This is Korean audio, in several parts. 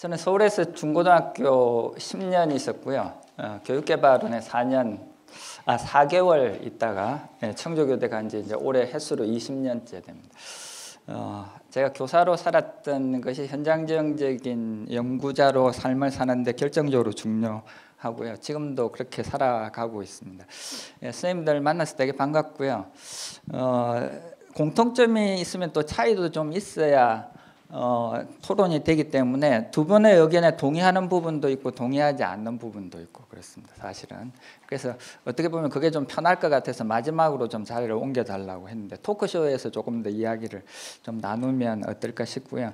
저는 서울에서 중고등학교 10년 있었고요. 교육개발원에 4개월 있다가 청조교대 간 지 이제 올해 횟수로 20년째 됩니다. 제가 교사로 살았던 것이 현장적인 연구자로 삶을 사는데 결정적으로 중요하고요. 지금도 그렇게 살아가고 있습니다. 선생님들 만나서 되게 반갑고요. 공통점이 있으면 또 차이도 좀 있어야 토론이 되기 때문에 두 분의 의견에 동의하는 부분도 있고 동의하지 않는 부분도 있고 그렇습니다. 사실은. 그래서 어떻게 보면 그게 좀 편할 것 같아서 마지막으로 좀 자리를 옮겨달라고 했는데 토크쇼에서 조금 더 이야기를 좀 나누면 어떨까 싶고요.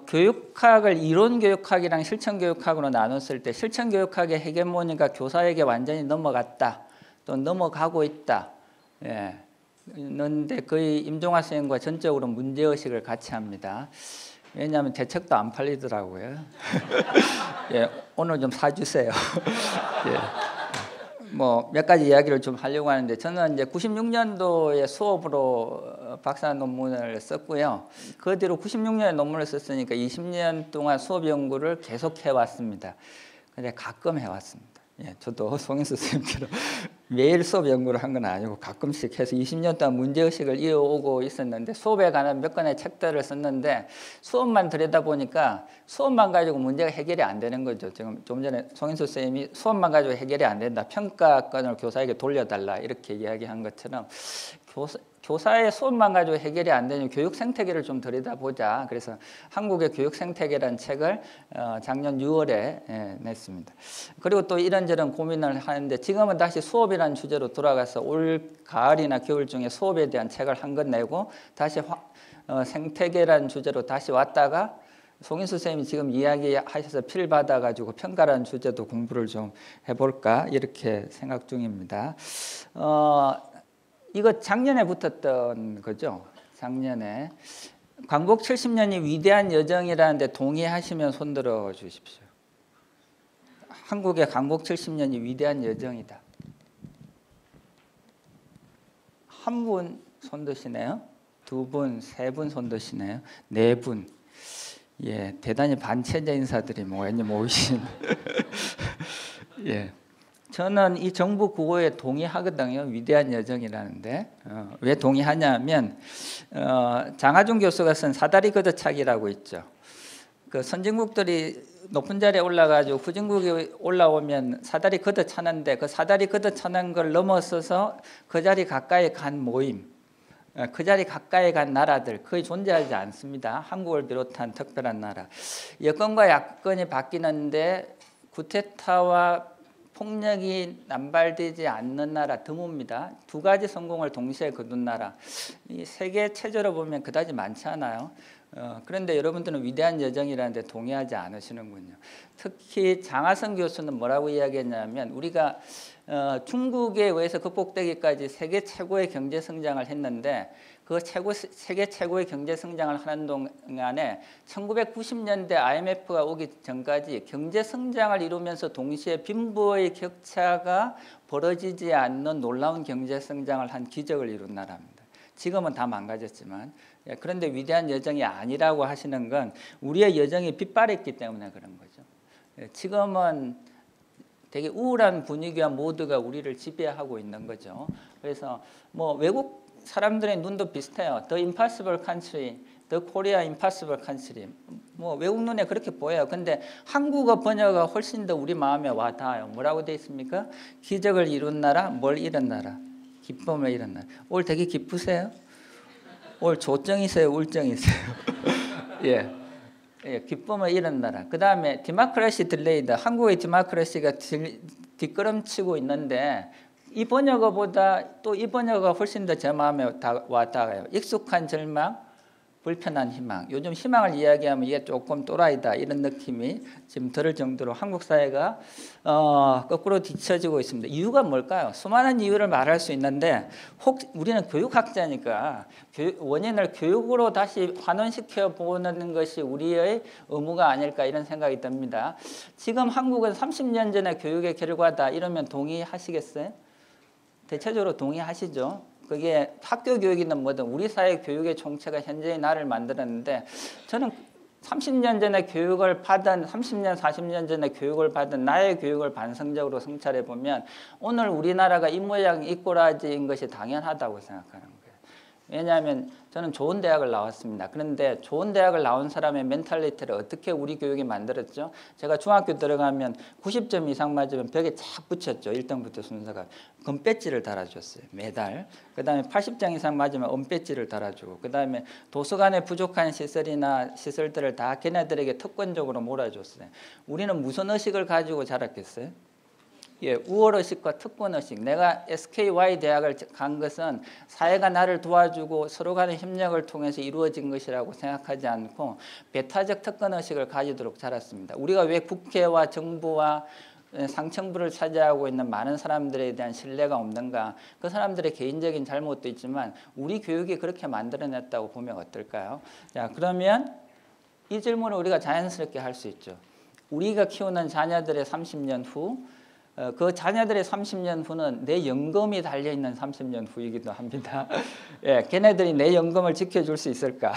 교육학을 이론교육학이랑 실천교육학으로 나눴을 때 실천교육학의 헤게모니가 교사에게 완전히 넘어갔다. 또 넘어가고 있다. 그런데 거의 임종화 선생님과 전적으로 문제의식을 같이 합니다. 왜냐하면 대책도 안 팔리더라고요. 오늘 좀 사주세요. 뭐 몇 가지 이야기를 좀 하려고 하는데 저는 이제 96년도에 수업으로 박사 논문을 썼고요. 그 뒤로 96년에 논문을 썼으니까 20년 동안 수업 연구를 계속 해왔습니다. 근데 가끔 해왔습니다. 저도 송인수 선생님처럼 매일 수업 연구를 한 건 아니고 가끔씩 해서 20년 동안 문제의식을 이어오고 있었는데 수업에 관한 몇 권의 책들을 썼는데 수업만 들여다보니까 수업만 가지고 문제가 해결이 안 되는 거죠. 지금 좀 전에 송인수 선생님이 수업만 가지고 해결이 안 된다. 평가권을 교사에게 돌려달라 이렇게 이야기한 것처럼 교사의 수업만 가지고 해결이 안 되는 교육 생태계를 좀 들여다보자. 그래서 한국의 교육 생태계라는 책을 작년 6월에 냈습니다. 그리고 또 이런저런 고민을 하는데 지금은 다시 수업이라는 주제로 돌아가서 올 가을이나 겨울 중에 수업에 대한 책을 한 권 내고 다시 생태계라는 주제로 다시 왔다가 송인수 선생님이 지금 이야기하셔서 필 받아가지고 평가라는 주제도 공부를 좀 해볼까 이렇게 생각 중입니다. 이거 작년에 붙었던 거죠. 작년에 광복 70년이 위대한 여정이라는데 동의하시면 손들어 주십시오. 한국의 광복 70년이 위대한 여정이다. 한 분 손드시네요. 두 분, 세 분 손드시네요. 네 분. 대단히 반체제 인사들이 모이신. 저는 이 정부 구호에 동의하거든요. 위대한 여정이라는데 왜 동의하냐면 장하준 교수가 쓴 사다리 걷어차기라고 있죠. 그 선진국들이 높은 자리에 올라가지고 후진국이 올라오면 사다리 걷어차는데 그 사다리 걷어차는 걸 넘어서서 그 자리 가까이 간 모임, 그 자리 가까이 간 나라들 거의 존재하지 않습니다. 한국을 비롯한 특별한 나라. 여건과 야건이 바뀌는데 쿠데타와 폭력이 남발되지 않는 나라 드뭅니다. 두 가지 성공을 동시에 거둔 나라. 이 세계 체제로 보면 그다지 많지 않아요. 그런데 여러분들은 위대한 여정이라는 데 동의하지 않으시는군요. 특히 장하성 교수는 뭐라고 이야기했냐면 우리가 중국에 의해서 극복되기까지 세계 최고의 경제 성장을 했는데 그 세계 최고의 경제 성장을 하는 동안에 1990년대 IMF가 오기 전까지 경제 성장을 이루면서 동시에 빈부의 격차가 벌어지지 않는 놀라운 경제 성장을 한 기적을 이룬 나라입니다. 지금은 다 망가졌지만 그런데 위대한 여정이 아니라고 하시는 건 우리의 여정이 빗발했기 때문에 그런 거죠. 지금은 되게 우울한 분위기와 모드가 우리를 지배하고 있는 거죠. 그래서 뭐 외국 사람들의 눈도 비슷해요. The Impossible Country, The Korea Impossible Country. 뭐 외국 눈에 그렇게 보여요. 근데 한국어 번역가 훨씬 더 우리 마음에 와 닿아요. 뭐라고 돼 있습니까? 기적을 이룬 나라, 뭘 이룬 나라? 기쁨을 이룬 나라. 올 되게 기쁘세요? 올 조정이세요? 울정이세요? 기쁨을 이룬 나라. 그 다음에 디모크라시 딜레이드. 한국의 디모크라시가 뒷걸음치고 있는데 이 번역어보다 또 이 번역어가 훨씬 더 제 마음에 와 닿아요. 익숙한 절망, 불편한 희망. 요즘 희망을 이야기하면 이게 조금 또라이다 이런 느낌이 지금 들을 정도로 한국 사회가 거꾸로 뒤처지고 있습니다. 이유가 뭘까요? 수많은 이유를 말할 수 있는데 우리는 교육학자니까 원인을 교육으로 다시 환원시켜 보는 것이 우리의 의무가 아닐까 이런 생각이 듭니다. 지금 한국은 30년 전의 교육의 결과다 이러면 동의하시겠어요? 대체적으로 동의하시죠? 그게 학교 교육이든 뭐든 우리 사회 교육의 총체가 현재의 나를 만들었는데 저는 30년 전에 교육을 받은 30년, 40년 전에 교육을 받은 나의 교육을 반성적으로 성찰해 보면 오늘 우리나라가 이 모양 이 꼬라지인 것이 당연하다고 생각하는 거예요. 왜냐하면 저는 좋은 대학을 나왔습니다. 그런데 좋은 대학을 나온 사람의 멘탈리티를 어떻게 우리 교육이 만들었죠? 제가 중학교 들어가면 90점 이상 맞으면 벽에 착 붙였죠. 1등부터 순서가. 금배지를 달아줬어요. 매달. 그 다음에 80점 이상 맞으면 은배지를 달아주고, 그 다음에 도서관에 부족한 시설이나 시설들을 다 걔네들에게 특권적으로 몰아줬어요. 우리는 무슨 의식을 가지고 자랐겠어요? 예, 우월의식과 특권의식. 내가 SKY 대학을 간 것은 사회가 나를 도와주고 서로 간의 협력을 통해서 이루어진 것이라고 생각하지 않고 배타적 특권의식을 가지도록 자랐습니다. 우리가 왜 국회와 정부와 상층부를 차지하고 있는 많은 사람들에 대한 신뢰가 없는가? 그 사람들의 개인적인 잘못도 있지만 우리 교육이 그렇게 만들어냈다고 보면 어떨까요? 자, 그러면 이 질문을 우리가 자연스럽게 할 수 있죠. 우리가 키우는 자녀들의 30년 후, 그 자녀들의 30년 후는 내 연금이 달려있는 30년 후이기도 합니다. 예, 걔네들이 내 연금을 지켜줄 수 있을까?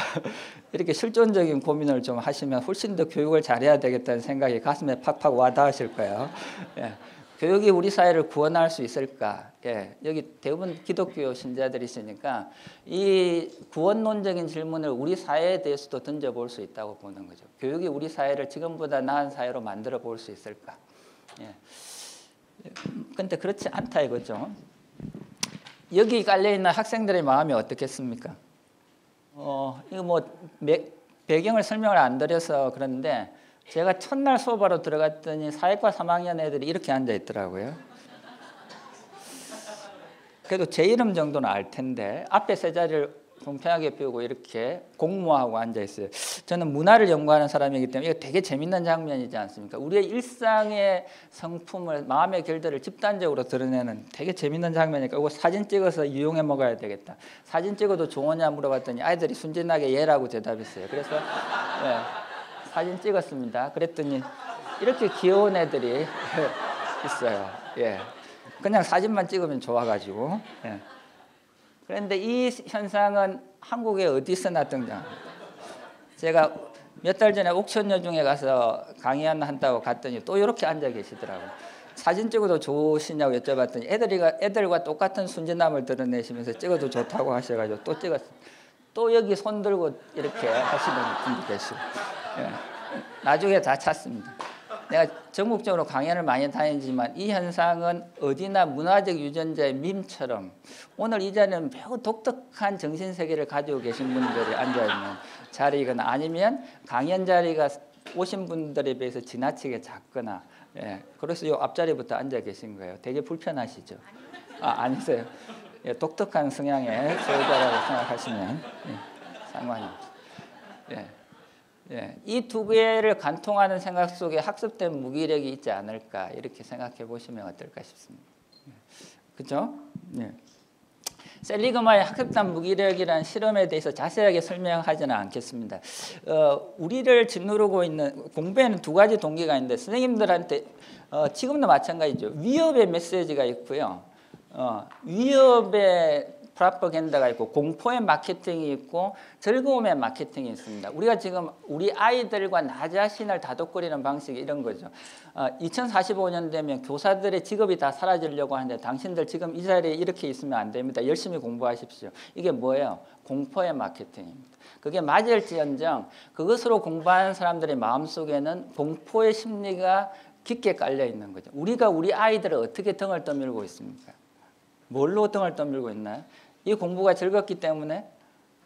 이렇게 실존적인 고민을 좀 하시면 훨씬 더 교육을 잘해야 되겠다는 생각이 가슴에 팍팍 와닿으실 거예요. 예, 교육이 우리 사회를 구원할 수 있을까? 예, 여기 대부분 기독교 신자들이시니까 이 구원론적인 질문을 우리 사회에 대해서도 던져볼 수 있다고 보는 거죠. 교육이 우리 사회를 지금보다 나은 사회로 만들어 볼 수 있을까? 예. 근데 그렇지 않다 이거죠. 여기 깔려있는 학생들의 마음이 어떻겠습니까? 이거 뭐 배경을 설명을 안 드려서 그런데 제가 첫날 수업하러 들어갔더니 사회과 3학년 애들이 이렇게 앉아 있더라고요. 그래도 제 이름 정도는 알 텐데 앞에 세 자리를 공평하게 비우고 이렇게 공모하고 앉아 있어요. 저는 문화를 연구하는 사람이기 때문에 이거 되게 재밌는 장면이지 않습니까? 우리의 일상의 성품을, 마음의 결들을 집단적으로 드러내는 되게 재밌는 장면이니까 이거 사진 찍어서 이용해 먹어야 되겠다. 사진 찍어도 좋으냐 물어봤더니 아이들이 순진하게 예라고 대답했어요. 그래서 예, 사진 찍었습니다. 그랬더니 이렇게 귀여운 애들이 있어요. 예, 그냥 사진만 찍으면 좋아가지고. 예. 그런데 이 현상은 한국에 어디서나 등장합니다. 제가 몇 달 전에 옥천여중에 가서 강의한다고 갔더니 또 이렇게 앉아 계시더라고요. 사진 찍어도 좋으시냐고 여쭤봤더니 애들과 똑같은 순진함을 드러내시면서 찍어도 좋다고 하셔가지고 또 찍었어요. 또 여기 손 들고 이렇게 하시는 분도 계시고. 예. 나중에 다 찾습니다. 내가 전국적으로 강연을 많이 다니지만 이 현상은 어디나 문화적 유전자의 밈처럼 오늘 이 자리는 매우 독특한 정신세계를 가지고 계신 분들이 앉아있는 자리거나 아니면 강연 자리가 오신 분들에 비해서 지나치게 작거나, 예, 그래서 이 앞자리부터 앉아 계신 거예요. 되게 불편하시죠? 아니세요. 예, 독특한 성향의 소유자라고 생각하시면 상관이 없어요. 예. 예, 이 두 개를 관통하는 생각 속에 학습된 무기력이 있지 않을까 이렇게 생각해 보시면 어떨까 싶습니다. 그렇죠? 예. 셀리그마의 학습단 무기력이라는 실험에 대해서 자세하게 설명하지는 않겠습니다. 우리를 짓누르고 있는 공부에는 두 가지 동기가 있는데 선생님들한테 지금도 마찬가지죠. 위협의 메시지가 있고요. 위협의 프로파간다가 있고 공포의 마케팅이 있고 즐거움의 마케팅이 있습니다. 우리가 지금 우리 아이들과 나 자신을 다독거리는 방식이 이런 거죠. 2045년 되면 교사들의 직업이 다 사라지려고 하는데 당신들 지금 이 자리에 이렇게 있으면 안 됩니다. 열심히 공부하십시오. 이게 뭐예요? 공포의 마케팅입니다. 그게 맞을지언정 그것으로 공부하는 사람들의 마음속에는 공포의 심리가 깊게 깔려 있는 거죠. 우리가 우리 아이들을 어떻게 등을 떠밀고 있습니까? 뭘로 등을 떠밀고 있나요? 이 공부가 즐겁기 때문에?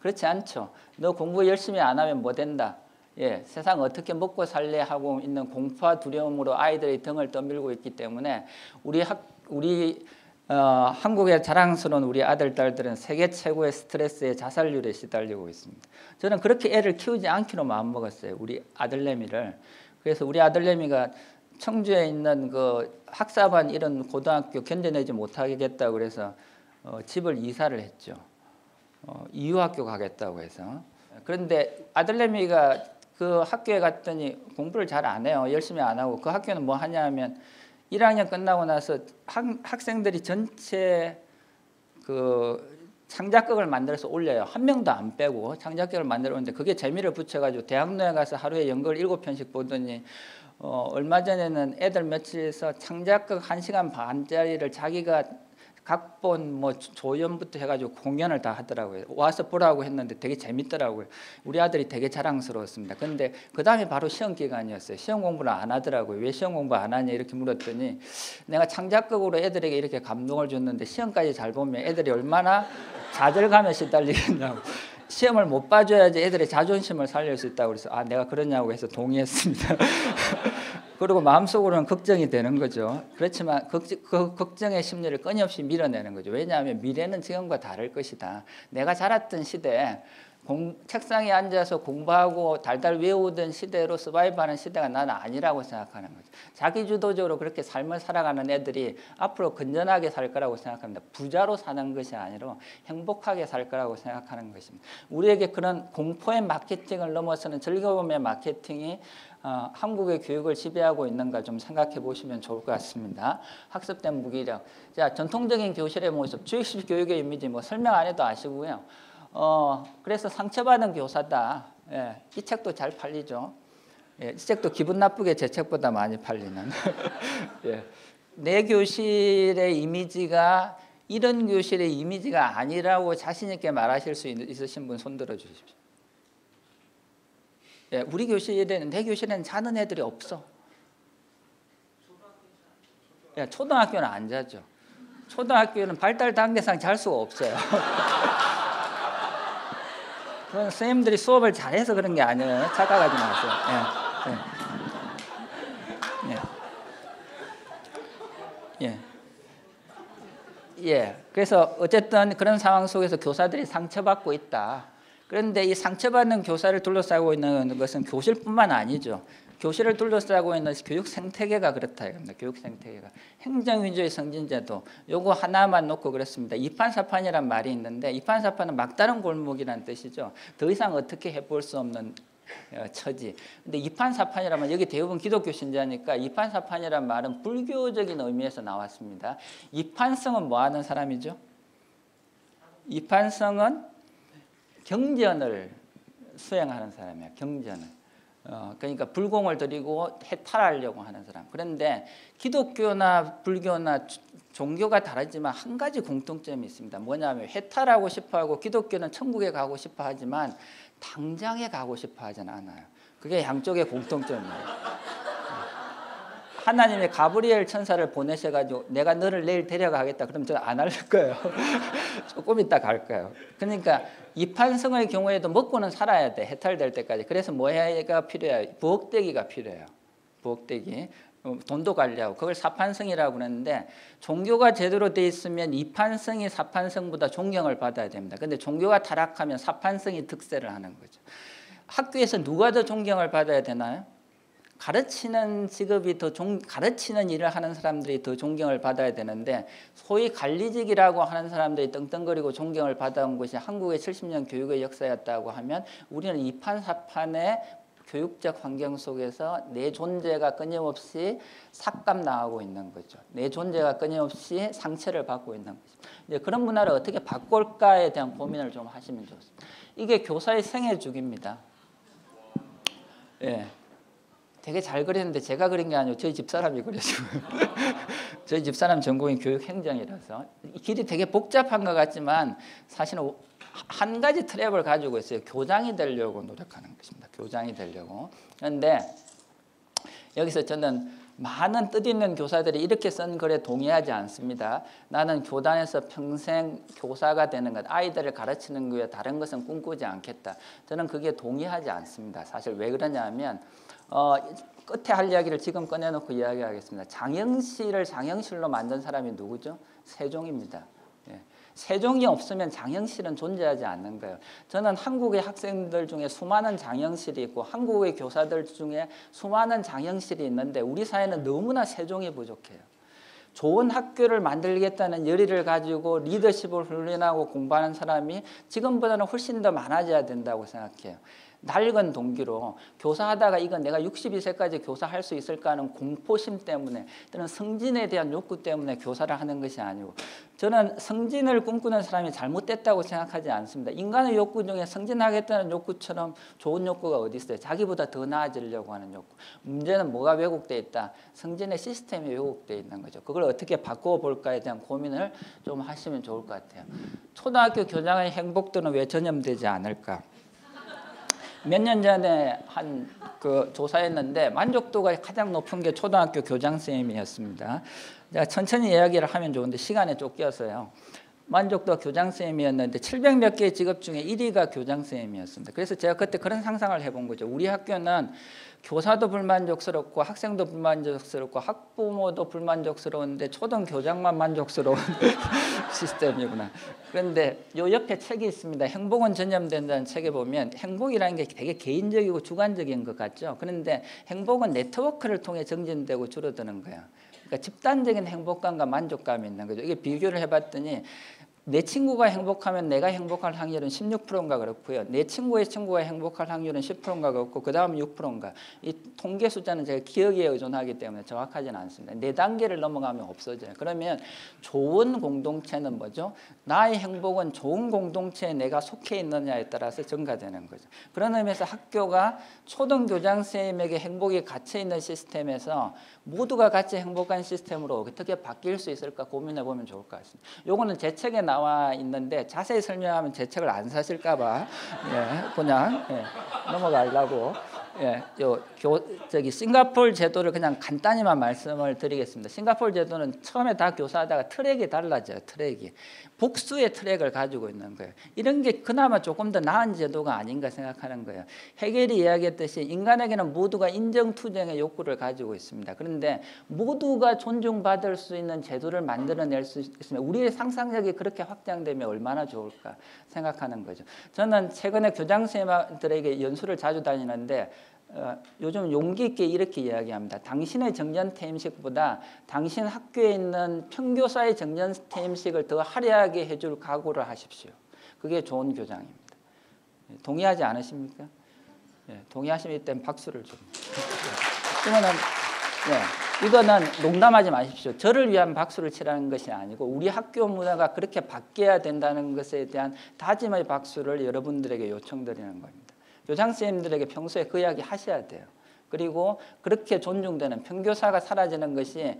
그렇지 않죠. 너 공부 열심히 안 하면 뭐 된다. 예, 세상 어떻게 먹고 살래 하고 있는 공포와 두려움으로 아이들이 등을 떠밀고 있기 때문에 한국의 자랑스러운 우리 아들, 딸들은 세계 최고의 스트레스에 자살률에 시달리고 있습니다. 저는 그렇게 애를 키우지 않기로 마음먹었어요. 우리 아들내미를. 그래서 우리 아들내미가 청주에 있는 그 학사반 이런 고등학교 견뎌내지 못하겠다고 그래서 집을 이사를 했죠. 이유학교 가겠다고 해서. 그런데 아들내미가 그 학교에 갔더니 공부를 잘 안 해요. 열심히 안 하고. 그 학교는 뭐 하냐면 1학년 끝나고 나서 학생들이 전체 그 창작극을 만들어서 올려요. 한 명도 안 빼고 창작극을 만들어 오는데 그게 재미를 붙여가지고 대학로에 가서 하루에 연극을 7편씩 보더니 얼마 전에는 애들 며칠에서 창작극 1시간 반짜리를 자기가 각본 뭐 조연부터 해가지고 공연을 다 하더라고요. 와서 보라고 했는데 되게 재밌더라고요. 우리 아들이 되게 자랑스러웠습니다. 근데 그 다음에 바로 시험 기간이었어요. 시험 공부를 안 하더라고요. 왜 시험 공부 안 하냐 이렇게 물었더니 내가 창작극으로 애들에게 이렇게 감동을 줬는데 시험까지 잘 보면 애들이 얼마나 좌절감에 시달리겠냐고. 시험을 못 봐줘야지 애들의 자존심을 살릴 수 있다고 그래서 내가 그러냐고 해서 동의했습니다. 그리고 마음속으로는 걱정이 되는 거죠. 그렇지만 그 걱정의 심리를 끊임없이 밀어내는 거죠. 왜냐하면 미래는 지금과 다를 것이다. 내가 자랐던 시대에 책상에 앉아서 공부하고 달달 외우던 시대로 서바이브하는 시대가 나는 아니라고 생각하는 거죠. 자기주도적으로 그렇게 삶을 살아가는 애들이 앞으로 건전하게 살 거라고 생각합니다. 부자로 사는 것이 아니라 행복하게 살 거라고 생각하는 것입니다. 우리에게 그런 공포의 마케팅을 넘어서는 즐거움의 마케팅이 한국의 교육을 지배하고 있는가 좀 생각해 보시면 좋을 것 같습니다. 학습된 무기력. 자, 전통적인 교실의 모습, 주입식 교육의 이미지 뭐 설명 안 해도 아시고요. 그래서 상처받은 교사다. 예, 이 책도 잘 팔리죠. 예, 이 책도 기분 나쁘게 제 책보다 많이 팔리는. 예, 내 교실의 이미지가 이런 교실의 이미지가 아니라고 자신 있게 말하실 수 있으신 분 손들어 주십시오. 예, 우리 교실에는 내 교실에는 자는 애들이 없어. 예, 초등학교는 안 자죠. 초등학교는 발달 단계상 잘 수가 없어요. 그건 선생님들이 수업을 잘해서 그런 게 아니에요. 착각하지 마세요. 그래서 어쨌든 그런 상황 속에서 교사들이 상처받고 있다. 그런데 이 상처받는 교사를 둘러싸고 있는 것은 교실뿐만 아니죠. 교실을 둘러싸고 있는 교육 생태계가 그렇다 이겁니다. 교육 생태계가 행정위주의 성진제도 요거 하나만 놓고 그렇습니다. 이판사판이란 말이 있는데 이판사판은 막다른 골목이라는 뜻이죠. 더 이상 어떻게 해볼 수 없는 처지. 근데 이판사판이라면 여기 대부분 기독교 신자니까 이판사판이란 말은 불교적인 의미에서 나왔습니다. 이판성은 뭐 하는 사람이죠? 이판성은 경전을 수행하는 사람이에요. 경전을. 그러니까 불공을 들이고 해탈하려고 하는 사람. 그런데 기독교나 불교나 종교가 다르지만 한 가지 공통점이 있습니다. 뭐냐면 해탈하고 싶어하고 기독교는 천국에 가고 싶어 하지만 당장에 가고 싶어 하지는 않아요. 그게 양쪽의 공통점이에요. 하나님의 가브리엘 천사를 보내셔가지고 내가 너를 내일 데려가겠다. 그럼 저 안 할 거예요. 조금 이따 갈 거예요. 그러니까 이판성의 경우에도 먹고는 살아야 돼. 해탈될 때까지. 그래서 뭐가 필요해요? 부엌대기가 필요해요. 부엌대기. 돈도 관리하고 그걸 사판성이라고 그러는데 종교가 제대로 돼 있으면 이판성이 사판성보다 존경을 받아야 됩니다. 근데 종교가 타락하면 사판성이 득세를 하는 거죠. 학교에서 누가 더 존경을 받아야 되나요? 가르치는 직업이 가르치는 일을 하는 사람들이 더 존경을 받아야 되는데 소위 관리직이라고 하는 사람들이 떵떵거리고 존경을 받아온 것이 한국의 70년 교육의 역사였다고 하면 우리는 이판사판의 교육적 환경 속에서 내 존재가 끊임없이 삭감당하고 있는 거죠. 내 존재가 끊임없이 상처를 받고 있는 거죠. 이제 그런 문화를 어떻게 바꿀까에 대한 고민을 좀 하시면 좋습니다. 이게 교사의 생애주기입니다. 예. 되게 잘 그렸는데 제가 그린 게 아니고 저희 집사람이 그려주고요. 저희 집사람 전공이 교육행정이라서 길이 되게 복잡한 것 같지만 사실은 한 가지 트랩을 가지고 있어요. 교장이 되려고 노력하는 것입니다. 교장이 되려고. 그런데 여기서 저는 많은 뜻있는 교사들이 이렇게 쓴 글에 동의하지 않습니다. 나는 교단에서 평생 교사가 되는 것, 아이들을 가르치는 거에 다른 것은 꿈꾸지 않겠다. 저는 그게 동의하지 않습니다. 사실 왜 그러냐면 끝에 할 이야기를 지금 꺼내놓고 이야기하겠습니다. 장영실을 장영실로 만든 사람이 누구죠? 세종입니다. 예. 세종이 없으면 장영실은 존재하지 않는 거예요. 저는 한국의 학생들 중에 수많은 장영실이 있고 한국의 교사들 중에 수많은 장영실이 있는데 우리 사회는 너무나 세종이 부족해요. 좋은 학교를 만들겠다는 열의를 가지고 리더십을 훈련하고 공부하는 사람이 지금보다는 훨씬 더 많아져야 된다고 생각해요. 낡은 동기로 교사하다가 이건 내가 62세까지 교사할 수 있을까 하는 공포심 때문에 또는 승진에 대한 욕구 때문에 교사를 하는 것이 아니고 저는 승진을 꿈꾸는 사람이 잘못됐다고 생각하지 않습니다. 인간의 욕구 중에 승진하겠다는 욕구처럼 좋은 욕구가 어디 있어요? 자기보다 더 나아지려고 하는 욕구. 문제는 뭐가 왜곡되어 있다? 승진의 시스템이 왜곡되어 있는 거죠. 그걸 어떻게 바꿔볼까에 대한 고민을 좀 하시면 좋을 것 같아요. 초등학교 교장의 행복도는 왜 전염되지 않을까? 몇 년 전에 한 그 조사했는데 만족도가 가장 높은 게 초등학교 교장 선생님이었습니다. 제가 천천히 이야기를 하면 좋은데 시간에 쫓겨서요. 만족도가 교장 선생님이었는데 700몇 개의 직업 중에 1위가 교장 선생님이었습니다. 그래서 제가 그때 그런 상상을 해본 거죠. 우리 학교는 교사도 불만족스럽고 학생도 불만족스럽고 학부모도 불만족스러운데 초등 교장만 만족스러운 시스템이구나. 그런데 요 옆에 책이 있습니다. 행복은 전염된다는 책에 보면 행복이라는 게 되게 개인적이고 주관적인 것 같죠. 그런데 행복은 네트워크를 통해 정진되고 줄어드는 거예요. 그러니까 집단적인 행복감과 만족감이 있는 거죠. 이게 비교를 해봤더니 내 친구가 행복하면 내가 행복할 확률은 16%인가 그렇고요. 내 친구의 친구가 행복할 확률은 10%인가 그렇고 그 다음 6%인가. 이 통계 숫자는 제가 기억에 의존하기 때문에 정확하지는 않습니다. 4단계를 넘어가면 없어져요. 그러면 좋은 공동체는 뭐죠? 나의 행복은 좋은 공동체에 내가 속해 있느냐에 따라서 증가되는 거죠. 그런 의미에서 학교가 초등교장 선생님에게 행복이 갇혀있는 시스템에서 모두가 같이 행복한 시스템으로 어떻게 바뀔 수 있을까 고민해 보면 좋을 것 같습니다. 요거는 제 책에 나와 있는데 자세히 설명하면 제 책을 안 사실까 봐 그냥 넘어가려고 저기 싱가포르 제도를 그냥 간단히만 말씀을 드리겠습니다. 싱가포르 제도는 처음에 다 교사하다가 트랙이 달라져요. 트랙이 복수의 트랙을 가지고 있는 거예요. 이런 게 그나마 조금 더 나은 제도가 아닌가 생각하는 거예요. 헤겔이 이야기했듯이 인간에게는 모두가 인정투쟁의 욕구를 가지고 있습니다. 그런데 모두가 존중받을 수 있는 제도를 만들어낼 수 있으면 우리의 상상력이 그렇게 확장되면 얼마나 좋을까 생각하는 거죠. 저는 최근에 교장 선생님들에게 연수를 자주 다니는데 요즘 용기 있게 이렇게 이야기합니다. 당신의 정년퇴임식보다 당신 학교에 있는 평교사의 정년퇴임식을 더 화려하게 해줄 각오를 하십시오. 그게 좋은 교장입니다. 동의하지 않으십니까? 동의하시기 때문에 박수를 줍니다. 이거는 농담하지 마십시오. 저를 위한 박수를 치라는 것이 아니고 우리 학교 문화가 그렇게 바뀌어야 된다는 것에 대한 다짐의 박수를 여러분들에게 요청드리는 겁니다. 교장 선생님들에게 평소에 그 이야기 하셔야 돼요. 그리고 그렇게 존중되는 평교사가 사라지는 것이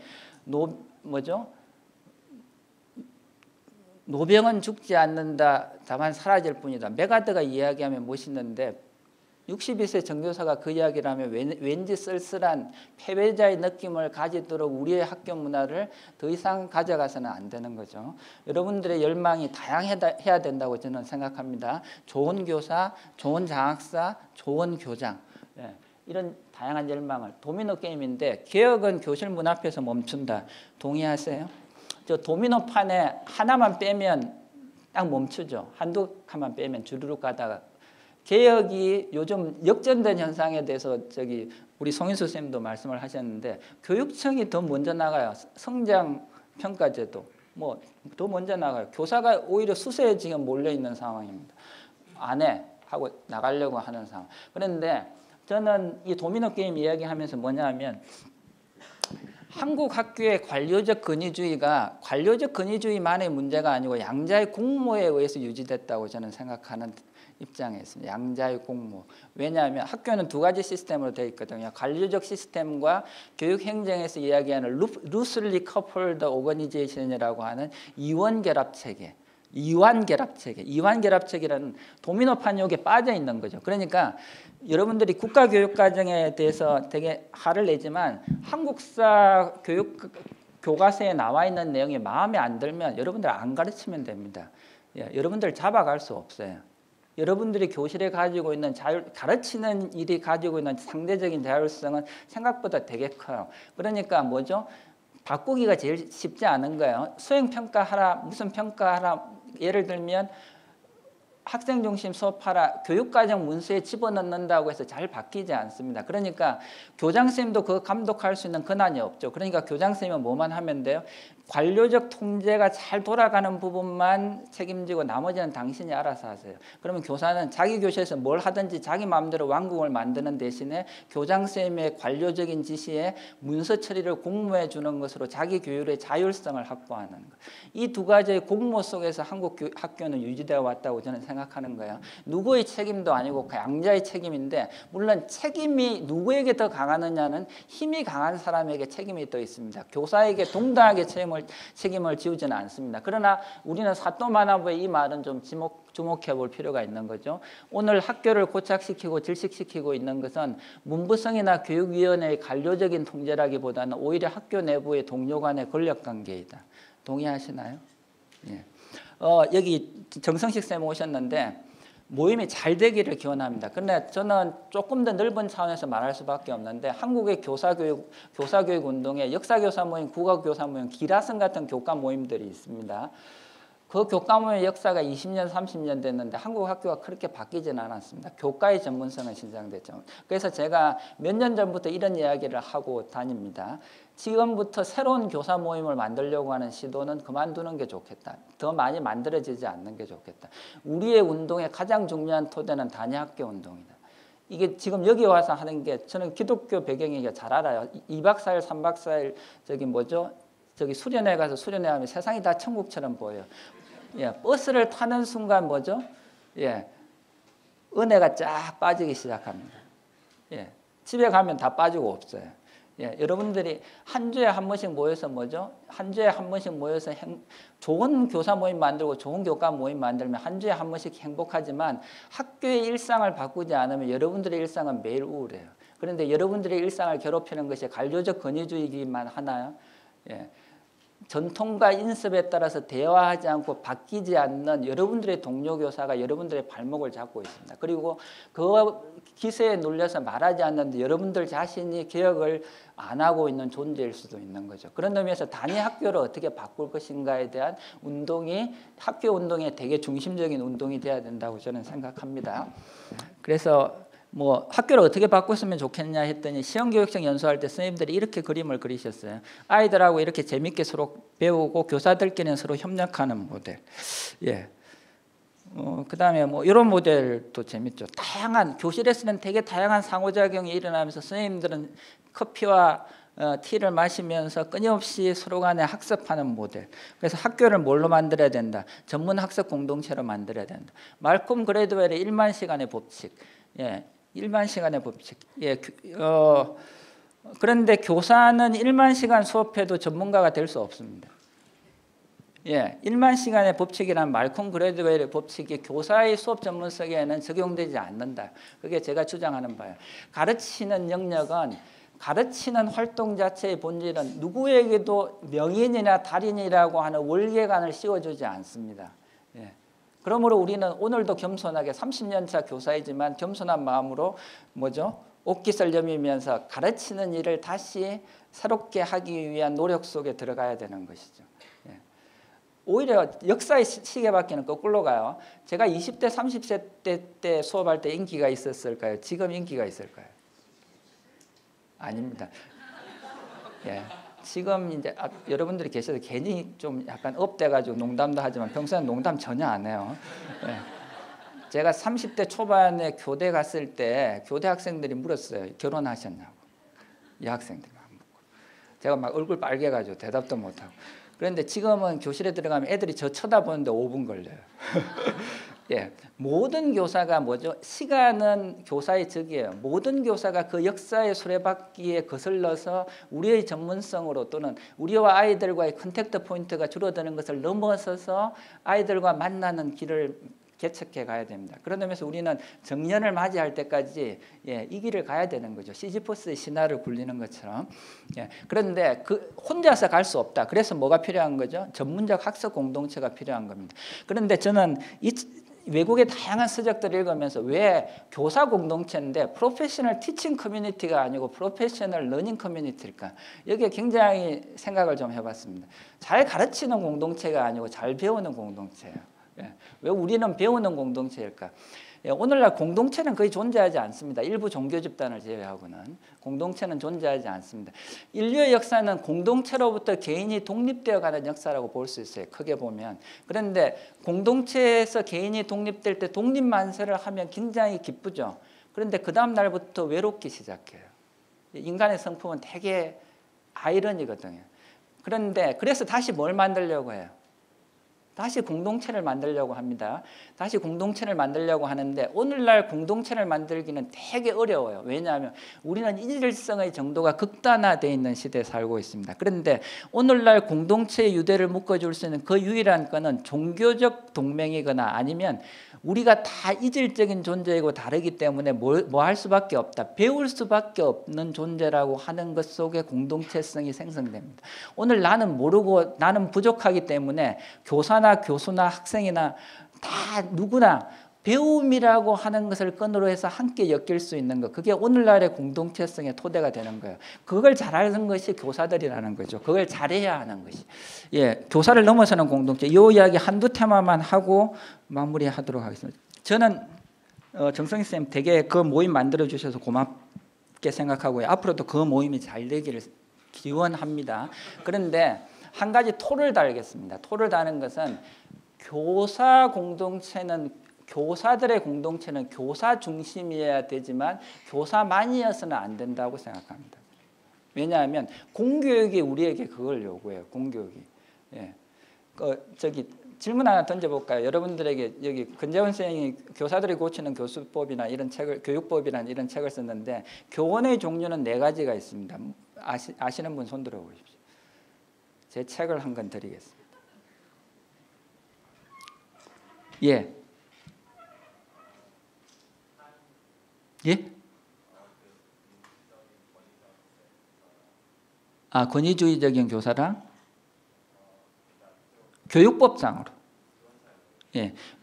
노병은 죽지 않는다. 다만 사라질 뿐이다. 메가드가 이야기하면 멋있는데 62세 정교사가 그 이야기를 하면 왠지 쓸쓸한 패배자의 느낌을 가지도록 우리의 학교 문화를 더 이상 가져가서는 안 되는 거죠. 여러분들의 열망이 다양해야 된다고 저는 생각합니다. 좋은 교사, 좋은 장학사, 좋은 교장 이런 다양한 열망을 도미노 게임인데 개혁은 교실 문 앞에서 멈춘다. 동의하세요? 저 도미노 판에 하나만 빼면 딱 멈추죠. 한두 칸만 빼면 주르륵 가다가 개혁이 요즘 역전된 현상에 대해서 우리 송인수 선생님도 말씀을 하셨는데 교육청이 더 먼저 나가요. 성장 평가제도 더 먼저 나가요. 교사가 오히려 수세에 지금 몰려 있는 상황입니다. 안 해 하고 나가려고 하는 상황. 그런데 저는 이 도미노 게임 이야기하면서 뭐냐면 한국 학교의 관료적 권위주의가 관료적 권위주의만의 문제가 아니고 양자의 공모에 의해서 유지됐다고 저는 생각하는 입장에 있습니다. 양자의 공모. 왜냐하면 학교는 두 가지 시스템으로 되어 있거든요. 관료적 시스템과 교육 행정에서 이야기하는 loosely coupled organization이라고 하는 이원 결합 체계. 이완 결합 체계. 이완 결합 체계라는 도미노 판욕에 빠져 있는 거죠. 그러니까 여러분들이 국가 교육 과정에 대해서 되게 화를 내지만 한국사 교육 교과서에 나와 있는 내용이 마음에 안 들면 여러분들 안 가르치면 됩니다. 여러분들 잡아갈 수 없어요. 여러분들이 교실에 가지고 있는 가르치는 일이 가지고 있는 상대적인 자율성은 생각보다 되게 커요. 그러니까 바꾸기가 제일 쉽지 않은 거예요. 수행평가하라, 무슨 평가하라. 예를 들면 학생 중심 수업하라, 교육과정 문서에 집어넣는다고 해서 잘 바뀌지 않습니다. 그러니까 교장 선생님도 그거 감독할 수 있는 권한이 없죠. 그러니까 교장 선생님은 뭐만 하면 돼요? 관료적 통제가 잘 돌아가는 부분만 책임지고 나머지는 당신이 알아서 하세요. 그러면 교사는 자기 교실에서 뭘 하든지 자기 마음대로 왕국을 만드는 대신에 교장선생님의 관료적인 지시에 문서 처리를 공모해 주는 것으로 자기 교육의 자율성을 확보하는 것. 이 두 가지의 공모 속에서 한국 학교는 유지되어 왔다고 저는 생각하는 거예요. 누구의 책임도 아니고 양자의 책임인데, 물론 책임이 누구에게 더 강하느냐는 힘이 강한 사람에게 책임이 더 있습니다. 교사에게 동등하게 책임을 지우지는 않습니다. 그러나 우리는 사또만화부의 이 말은 좀 주목해 볼 필요가 있는 거죠. 오늘 학교를 고착시키고 질식시키고 있는 것은 문부성이나 교육위원회의 관료적인 통제라기보다는 오히려 학교 내부의 동료 간의 권력관계이다. 동의하시나요? 예. 여기 정성식 쌤 오셨는데 모임이 잘 되기를 기원합니다. 그런데 저는 조금 더 넓은 차원에서 말할 수밖에 없는데, 한국의 교사교육 운동에 역사교사 모임, 국어교사 모임, 기라성 같은 교과 모임들이 있습니다. 그 교과 모임의 역사가 20년, 30년 됐는데 한국 학교가 그렇게 바뀌지는 않았습니다. 교과의 전문성은 신장됐죠. 그래서 제가 몇 년 전부터 이런 이야기를 하고 다닙니다. 지금부터 새로운 교사 모임을 만들려고 하는 시도는 그만두는 게 좋겠다. 더 많이 만들어지지 않는 게 좋겠다. 우리의 운동의 가장 중요한 토대는 단위학교 운동이다. 이게 지금 여기 와서 하는 게, 저는 기독교 배경이니까 잘 알아요. 2박 4일, 3박 4일 저기 수련회 가서 수련회 하면 세상이 다 천국처럼 보여요. 예, 버스를 타는 순간 뭐죠? 예, 은혜가 쫙 빠지기 시작합니다. 예, 집에 가면 다 빠지고 없어요. 예, 여러분들이 한 주에 한 번씩 모여서 뭐죠? 한 주에 한 번씩 모여서 좋은 교사 모임 만들고 좋은 교과 모임 만들면 한 주에 한 번씩 행복하지만, 학교의 일상을 바꾸지 않으면 여러분들의 일상은 매일 우울해요. 그런데 여러분들의 일상을 괴롭히는 것이 관료적 권위주의이기만 하나요? 예. 전통과 인습에 따라서 대화하지 않고 바뀌지 않는 여러분들의 동료 교사가 여러분들의 발목을 잡고 있습니다. 그리고 그 기세에 놀려서 말하지 않는데 여러분들 자신이 개혁을 안 하고 있는 존재일 수도 있는 거죠. 그런 의미에서 단위 학교를 어떻게 바꿀 것인가에 대한 운동이 학교 운동의 되게 중심적인 운동이 돼야 된다고 저는 생각합니다. 그래서 학교를 어떻게 바꿨으면 좋겠냐 했더니, 시험교육청 연수할 때 선생님들이 이렇게 그림을 그리셨어요. 아이들하고 이렇게 재밌게 서로 배우고 교사들끼리는 서로 협력하는 모델. 예. 그다음에 이런 모델도 재밌죠. 다양한, 교실에서는 되게 다양한 상호작용이 일어나면서 선생님들은 커피와 티를 마시면서 끊임없이 서로 간에 학습하는 모델. 그래서 학교를 뭘로 만들어야 된다? 전문 학습 공동체로 만들어야 된다. 말콤 그레드웰의 1만 시간의 법칙. 예. 1만 시간의 법칙. 예, 그런데 교사는 1만 시간 수업해도 전문가가 될 수 없습니다. 예, 1만 시간의 법칙이란 말콤 그레드웰의 법칙이 교사의 수업 전문성에는 적용되지 않는다. 그게 제가 주장하는 바예요. 가르치는 영역은, 가르치는 활동 자체의 본질은 누구에게도 명인이나 달인이라고 하는 월계관을 씌워주지 않습니다. 예. 그러므로 우리는 오늘도 겸손하게 30년 차 교사이지만 겸손한 마음으로 옷깃을 여미면서 가르치는 일을 다시 새롭게 하기 위한 노력 속에 들어가야 되는 것이죠. 예. 오히려 역사의 시계바퀴는 거꾸로 가요. 제가 20대, 30세 때 수업할 때 인기가 있었을까요? 지금 인기가 있을까요? 아닙니다. 예. 지금 이제 여러분들이 계셔서 괜히 좀 약간 업돼가지고 농담도 하지만 평소에는 농담 전혀 안 해요. 네. 제가 30대 초반에 교대 갔을 때 교대 학생들이 물었어요. 결혼하셨냐고. 여학생들이 막 묻고. 제가 막 얼굴 빨개가지고 대답도 못하고. 그런데 지금은 교실에 들어가면 애들이 저 쳐다보는데 5분 걸려요. 예, 모든 교사가 시간은 교사의 적이에요. 모든 교사가 그 역사의 수레바퀴에 거슬러서 우리의 전문성으로, 또는 우리와 아이들과의 컨택트 포인트가 줄어드는 것을 넘어서서 아이들과 만나는 길을 개척해 가야 됩니다. 그런 의미에서 우리는 정년을 맞이할 때까지 이 길을 가야 되는 거죠. 시지포스의 신화를 굴리는 것처럼. 그런데 혼자서 갈 수 없다. 그래서 뭐가 필요한 거죠? 전문적 학습 공동체가 필요한 겁니다. 그런데 저는 외국의 다양한 서적들을 읽으면서 왜 교사 공동체인데 프로페셔널 티칭 커뮤니티가 아니고 프로페셔널 러닝 커뮤니티일까? 여기에 굉장히 생각을 좀 해봤습니다. 잘 가르치는 공동체가 아니고 잘 배우는 공동체예요. 왜 우리는 배우는 공동체일까? 오늘날 공동체는 거의 존재하지 않습니다. 일부 종교 집단을 제외하고는 공동체는 존재하지 않습니다. 인류의 역사는 공동체로부터 개인이 독립되어 가는 역사라고 볼 수 있어요. 크게 보면. 그런데 공동체에서 개인이 독립될 때 독립만세를 하면 굉장히 기쁘죠. 그런데 그 다음 날부터 외롭기 시작해요. 인간의 성품은 되게 아이러니거든요. 그런데 그래서 다시 뭘 만들려고 해요? 다시 공동체를 만들려고 합니다. 다시 공동체를 만들려고 하는데 오늘날 공동체를 만들기는 되게 어려워요. 왜냐하면 우리는 이질성의 정도가 극단화되어 있는 시대에 살고 있습니다. 그런데 오늘날 공동체의 유대를 묶어줄 수 있는 그 유일한 건은 종교적 동맹이거나 아니면 우리가 다 이질적인 존재이고 다르기 때문에 뭐 할 수밖에 없다. 배울 수밖에 없는 존재라고 하는 것 속에 공동체성이 생성됩니다. 오늘 나는 모르고 나는 부족하기 때문에 교사나 교수나 학생이나 다 누구나 배움이라고 하는 것을 끈으로 해서 함께 엮일 수 있는 것. 그게 오늘날의 공동체성의 토대가 되는 거예요. 그걸 잘하는 것이 교사들이라는 거죠. 그걸 잘해야 하는 것이. 교사를 넘어서는 공동체. 이 이야기 한두 테마만 하고 마무리하도록 하겠습니다. 저는 정성희 선생님 되게 그 모임 만들어 주셔서 고맙게 생각하고요. 앞으로도 그 모임이 잘 되기를 기원합니다. 그런데 한 가지 토를 달겠습니다. 토를 다는 것은 교사들의 공동체는 교사 중심이어야 되지만 교사만이어서는 안 된다고 생각합니다. 왜냐하면 공교육이 우리에게 그걸 요구해요. 공교육이. 질문 하나 던져볼까요? 여러분들에게 여기 근재원 선생님이 교사들이 고치는 교수법이나 이런 책을 교육법이라는 이런 책을 썼는데 교원의 종류는 4가지가 있습니다. 아시는 분 손 들어 보십시오. 제 책을 한 권 드리겠습니다. 권위주의적인 교사랑 교육법상으로.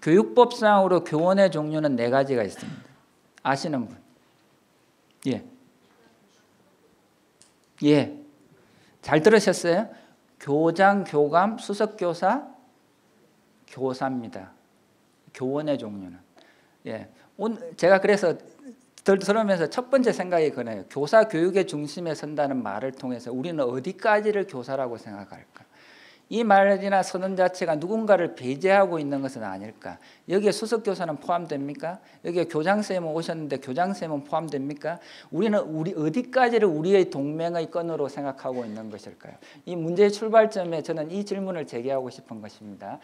교육법상으로 교원의 종류는 4가지가 있습니다. 아시는 분? 잘 들으셨어요? 교장, 교감, 수석교사, 교사입니다. 교원의 종류는. 제가 그래서 들으면서 첫 번째 생각이 그래요. 교사 교육의 중심에 선다는 말을 통해서 우리는 어디까지를 교사라고 생각할까? 이 말이나 선언 자체가 누군가를 배제하고 있는 것은 아닐까? 여기에 수석교사는 포함됩니까? 여기에 교장선생님 오셨는데 교장선생님은 포함됩니까? 우리는 어디까지를 우리의 동맹의 끈으로 생각하고 있는 것일까요? 이 문제의 출발점에 저는 이 질문을 제기하고 싶은 것입니다.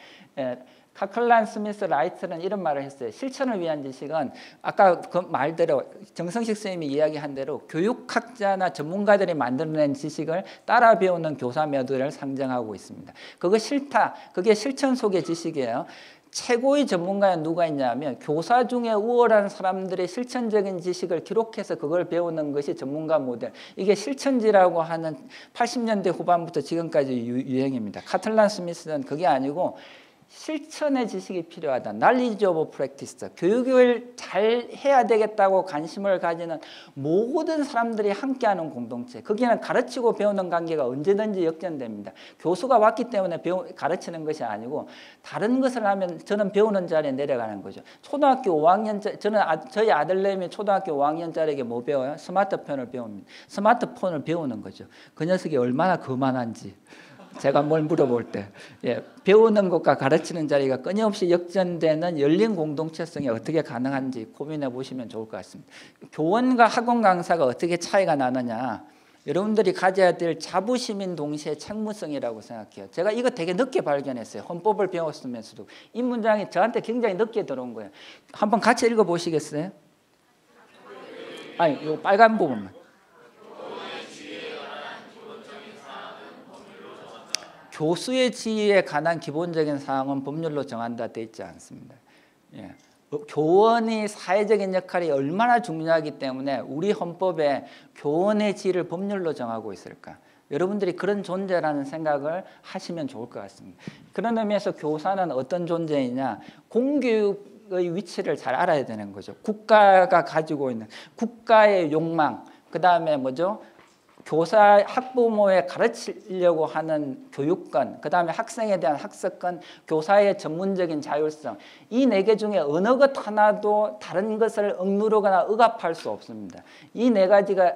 카클란 스미스 라이트는 이런 말을 했어요. 실천을 위한 지식은 아까 그 말대로 정성식 선생님이 이야기한 대로 교육학자나 전문가들이 만들어낸 지식을 따라 배우는 교사 모델을 상정하고 있습니다. 그거 싫다. 그게 실천 속의 지식이에요. 최고의 전문가는 누가 있냐면 교사 중에 우월한 사람들의 실천적인 지식을 기록해서 그걸 배우는 것이 전문가 모델. 이게 실천지라고 하는 80년대 후반부터 지금까지 유행입니다. 카틀란 스미스는 그게 아니고 실천의 지식이 필요하다. knowledge of practice. 교육을 잘 해야 되겠다고 관심을 가지는 모든 사람들이 함께하는 공동체. 거기는 가르치고 배우는 관계가 언제든지 역전됩니다. 교수가 왔기 때문에 가르치는 것이 아니고 다른 것을 하면 저는 배우는 자리에 내려가는 거죠. 초등학교 5학년 저희 아들내미 초등학교 5학년짜리에게 뭐 배워요? 스마트폰을 배웁니다. 스마트폰을 배우는 거죠. 그 녀석이 얼마나 거만한지. 제가 뭘 물어볼 때 배우는 것과 가르치는 자리가 끊임없이 역전되는 열린 공동체성이 어떻게 가능한지 고민해 보시면 좋을 것 같습니다. 교원과 학원 강사가 어떻게 차이가 나느냐, 여러분들이 가져야 될 자부심인 동시에 책무성이라고 생각해요. 제가 이거 되게 늦게 발견했어요. 헌법을 배웠으면서도 이 문장이 저한테 굉장히 늦게 들어온 거예요. 한번 같이 읽어보시겠어요? 이 빨간 부분만. 교수의 지위에 관한 기본적인 사항은 법률로 정한다 되어 있지 않습니다. 교원이 사회적인 역할이 얼마나 중요하기 때문에 우리 헌법에 교원의 지위를 법률로 정하고 있을까? 여러분들이 그런 존재라는 생각을 하시면 좋을 것 같습니다. 그런 의미에서 교사는 어떤 존재이냐? 공교육의 위치를 잘 알아야 되는 거죠. 국가가 가지고 있는 국가의 욕망, 그 다음에 뭐죠? 교사 학부모에 가르치려고 하는 교육권, 그다음에 학생에 대한 학습권, 교사의 전문적인 자율성, 이 네 개 중에 어느 것 하나도 다른 것을 억누르거나 억압할 수 없습니다. 이 네 가지가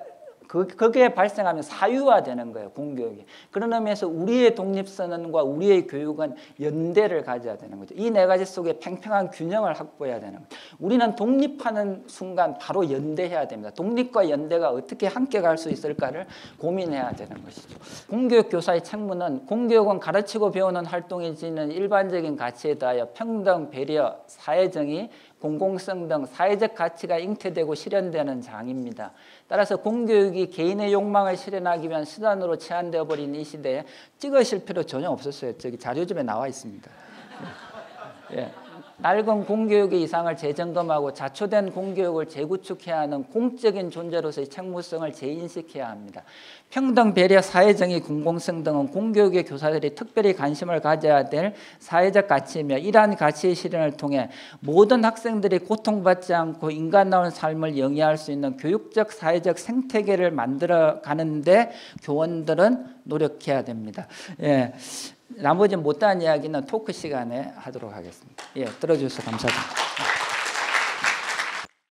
그게 발생하면 사유화되는 거예요, 공교육이. 그런 의미에서 우리의 독립선언과 우리의 교육은 연대를 가져야 되는 거죠. 이 네 가지 속에 팽팽한 균형을 확보해야 되는 거죠. 우리는 독립하는 순간 바로 연대해야 됩니다. 독립과 연대가 어떻게 함께 갈 수 있을까를 고민해야 되는 것이죠. 공교육 교사의 책무는 공교육은 가르치고 배우는 활동이 지닌 일반적인 가치에 대하여 평등, 배려, 사회정의, 공공성 등 사회적 가치가 잉태되고 실현되는 장입니다. 따라서 공교육이 개인의 욕망을 실현하기 위한 수단으로 제한되어 버린 이 시대에 찍으실 필요 전혀 없었어요. 저기 자료집에 나와 있습니다. 예. 낡은 공교육의 이상을 재점검하고 자초된 공교육을 재구축해야 하는 공적인 존재로서의 책무성을 재인식해야 합니다. 평등, 배려, 사회정의, 공공성 등은 공교육의 교사들이 특별히 관심을 가져야 될 사회적 가치이며 이러한 가치의 실현을 통해 모든 학생들이 고통받지 않고 인간다운 삶을 영위할 수 있는 교육적, 사회적 생태계를 만들어가는데 교원들은 노력해야 됩니다. 예. 나머지 못다한 이야기는 토크 시간에 하도록 하겠습니다. 예, 들어주셔서 감사합니다.